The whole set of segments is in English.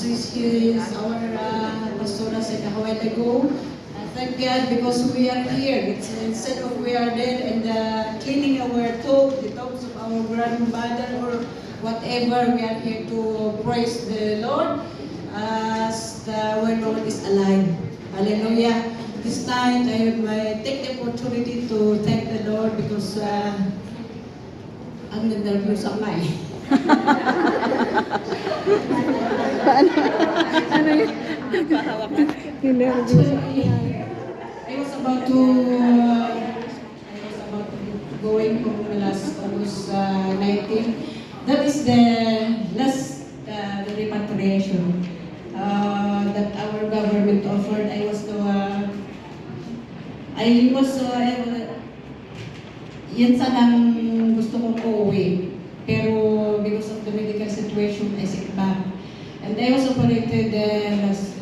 our pastora said a while ago. Thank God because we are here. It's, instead of we are dead and cleaning our the tombs of our grandmother or whatever, we are here to praise the Lord as our Lord is alive. Hallelujah. This night I take the opportunity to thank the Lord because ang nag-nervous ako na eh. Ano yun? Actually, I was about to going home last August 19. That is the last the repatriation that our government offered. Yan sanang gusto kong uuwi. Pero because of the medical situation, I sick back. And I was operated last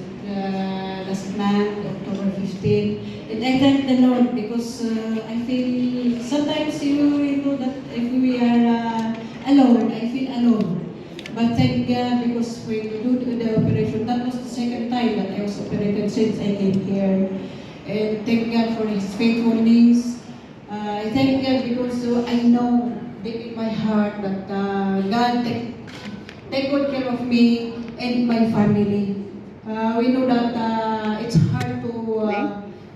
month, October 15. And I thank the Lord because I feel, sometimes you know that if we are alone, I feel alone. But thank God because when we do the operation, that was the second time that I was operated since I came here. And thank God for His faithfulness. I thank God because I know deep in my heart that God take good care of me and my family. We know that it's hard to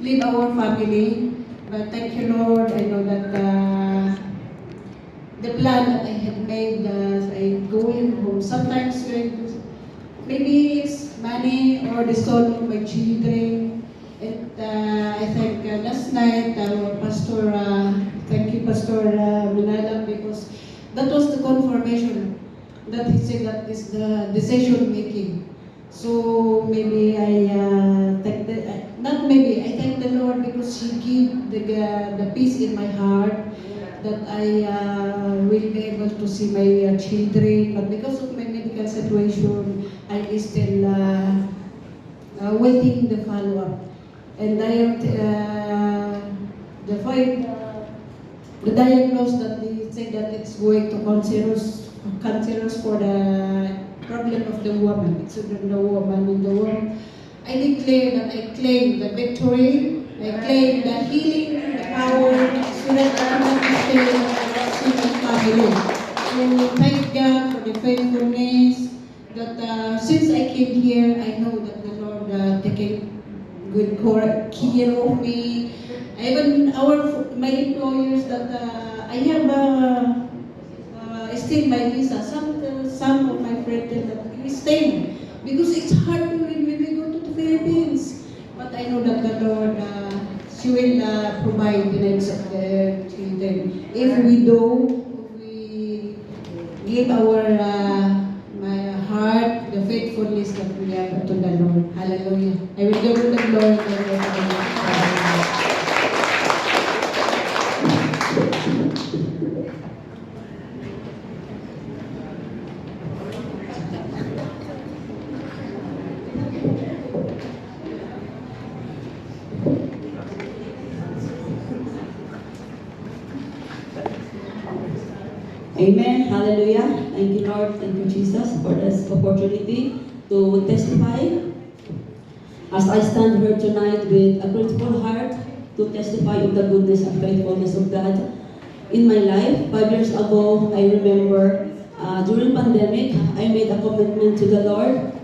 leave our family, but thank you, Lord. I know that the plan that I had made as I going home, sometimes maybe it's money or the soul of my children. And I think last night our pastor, thank you Pastor Minalang, because that was the confirmation that he said that is the decision making. So maybe I thank I thank the Lord because He give the peace in my heart that I will be able to see my children. But because of my medical situation, I is still waiting the follow up. And I am the diagnosis that they say that it's going to cancerous for the problem of the woman. It's the woman in the womb. I declare that I claim the victory, I claim the healing, the power, so that I will stay in my family. So thank God for the faithfulness that since I came here, I know that the Lord taking good care of me. Even my employers that I have still my visa. Some of my friends tell that we stay because it's hard when we go to the Philippines. But I know that the Lord, she will provide the needs of the children. If we give our my heart, the faithfulness that we have to the Lord. Hallelujah. I will give you the glory. Amen. Hallelujah. Thank you, Lord. Thank you, Jesus, for this opportunity to testify. As I stand here tonight with a grateful heart to testify of the goodness and faithfulness of God in my life. 5 years ago, I remember during pandemic, I made a commitment to the Lord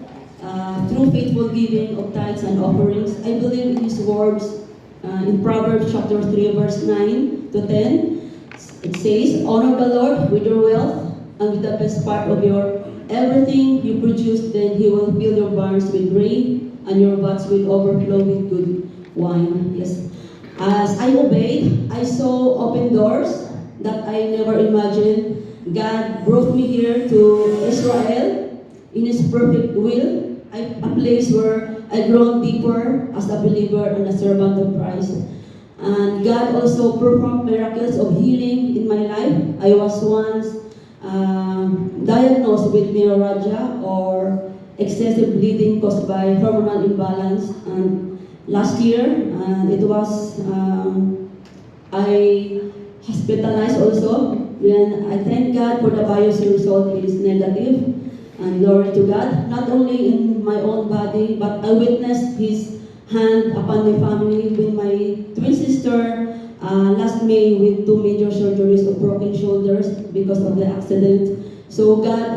through faithful giving of tithes and offerings. I believe in His words in Proverbs chapter 3, verse 9 to 10. It says, honor the Lord with your wealth and with the best part of your everything you produce, then He will fill your barns with grain and your vats will overflow with good wine. Yes. As I obeyed, I saw open doors that I never imagined. God brought me here to Israel in His perfect will, a place where I grown deeper as a believer and a servant of Christ. And God also performed miracles of healing in my life. I was once diagnosed with neuralgia or excessive bleeding caused by hormonal imbalance. And last year, it was I hospitalized also. Then I thank God for the biopsy result is negative. And glory to God, not only in my own body, but I witnessed His hand upon my family with my twin sister last May with 2 major surgeries of broken shoulders because of the accident. So God,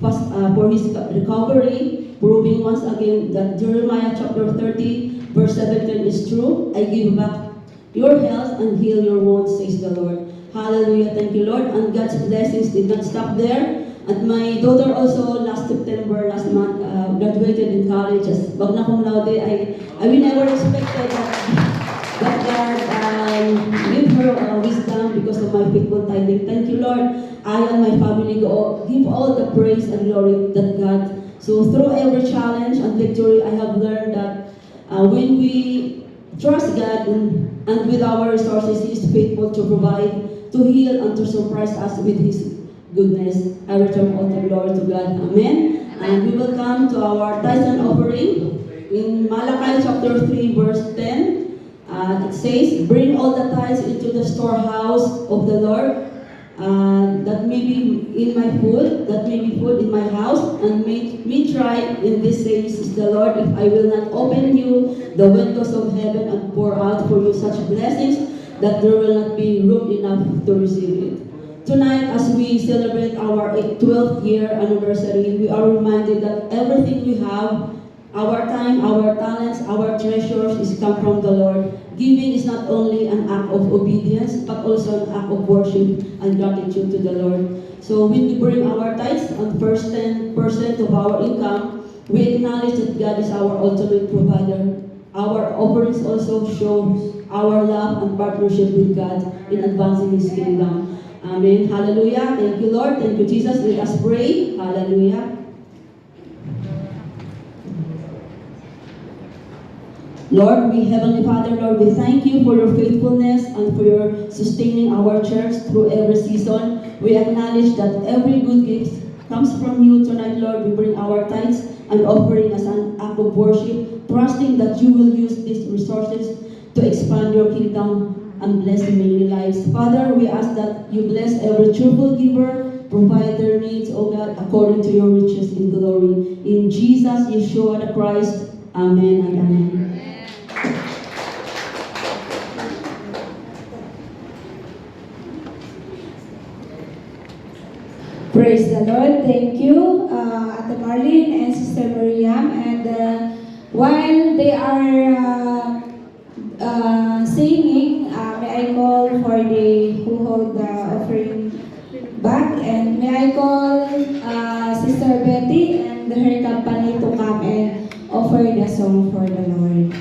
for His recovery, proving once again that Jeremiah chapter 30, verse 17 is true. I give back your health and heal your wounds, says the Lord. Hallelujah, thank you, Lord. And God's blessings did not stop there. And my daughter also last September, last month, graduated in college as magna cum laude. We never expected that God give her wisdom because of my faithful tithing. Thank you, Lord. I and my family give all the praise and glory that God. So through every challenge and victory, I have learned that when we trust God and with our resources, He is faithful to provide, to heal, and to surprise us with His goodness. I return all the glory to God. Amen. And we will come to our tithes and offering. In Malachi chapter 3, verse 10, it says, "Bring all the tithes into the storehouse of the Lord, that may be in my food, that may be food in my house, and make me try in this says the Lord, if I will not open you the windows of heaven and pour out for you such blessings that there will not be room enough to receive it." Tonight, as we celebrate our 12th year anniversary, we are reminded that everything we have, our time, our talents, our treasures, is come from the Lord. Giving is not only an act of obedience, but also an act of worship and gratitude to the Lord. So when we bring our tithes and first 10% of our income, we acknowledge that God is our ultimate provider. Our offerings also show our love and partnership with God in advancing His kingdom. Amen. Hallelujah. Thank you, Lord. Thank you, Jesus. Let us pray. Hallelujah. Lord, we Heavenly Father, Lord, we thank you for your faithfulness and for your sustaining our church through every season. We acknowledge that every good gift comes from you tonight, Lord. We bring our tithes and offering as an act of worship, trusting that you will use these resources to expand your kingdom and bless many lives. Father, we ask that you bless every cheerful giver, provide their needs, O God, according to your riches in glory. In Jesus, Yeshua the Christ. Amen and amen. Praise the Lord. Thank you, Ate Marlene and Sister Miriam. And while they are singing, may I call for the who hold the offering bag, and may I call Sister Betty and her company to come and offer the song for the Lord.